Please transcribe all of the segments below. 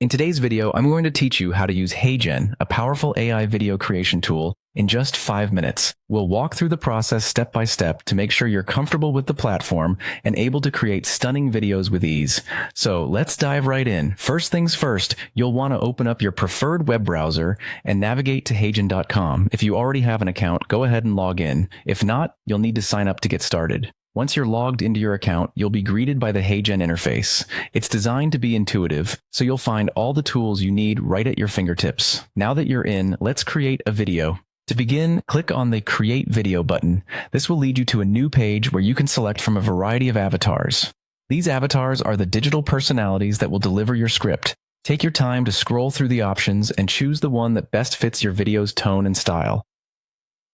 In today's video, I'm going to teach you how to use Heygen, a powerful AI video creation tool, in just 5 minutes. We'll walk through the process step by step to make sure you're comfortable with the platform and able to create stunning videos with ease. So let's dive right in. First things first, you'll want to open up your preferred web browser and navigate to heygen.com. If you already have an account, go ahead and log in. If not, you'll need to sign up to get started. Once you're logged into your account, you'll be greeted by the Heygen interface. It's designed to be intuitive, so you'll find all the tools you need right at your fingertips. Now that you're in, let's create a video. To begin, click on the Create Video button. This will lead you to a new page where you can select from a variety of avatars. These avatars are the digital personalities that will deliver your script. Take your time to scroll through the options and choose the one that best fits your video's tone and style.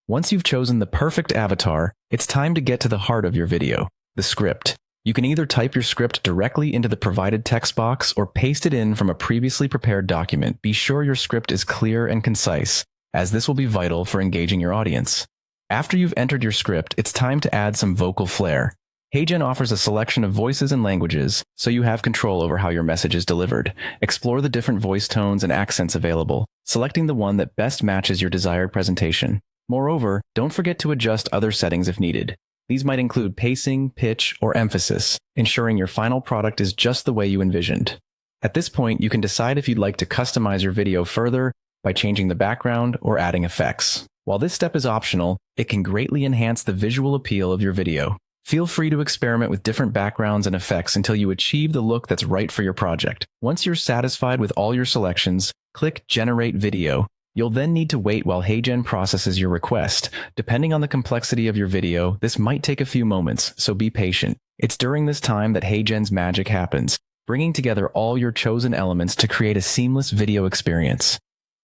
Once you've chosen the perfect avatar, it's time to get to the heart of your video, the script. You can either type your script directly into the provided text box or paste it in from a previously prepared document. Be sure your script is clear and concise, as this will be vital for engaging your audience. After you've entered your script, it's time to add some vocal flair. Heygen offers a selection of voices and languages, so you have control over how your message is delivered. Explore the different voice tones and accents available, selecting the one that best matches your desired presentation. Moreover, don't forget to adjust other settings if needed. These might include pacing, pitch, or emphasis, ensuring your final product is just the way you envisioned. At this point, you can decide if you'd like to customize your video further by changing the background or adding effects. While this step is optional, it can greatly enhance the visual appeal of your video. Feel free to experiment with different backgrounds and effects until you achieve the look that's right for your project. Once you're satisfied with all your selections, click Generate Video. You'll then need to wait while Heygen processes your request. Depending on the complexity of your video, this might take a few moments, so be patient. It's during this time that Heygen's magic happens, bringing together all your chosen elements to create a seamless video experience.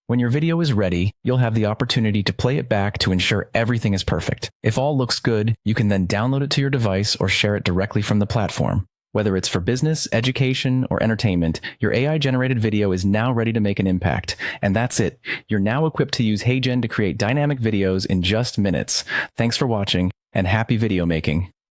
When your video is ready, you'll have the opportunity to play it back to ensure everything is perfect. If all looks good, you can then download it to your device or share it directly from the platform. Whether it's for business, education, or entertainment, your AI-generated video is now ready to make an impact. And that's it. You're now equipped to use Heygen to create dynamic videos in just minutes. Thanks for watching, and happy video making.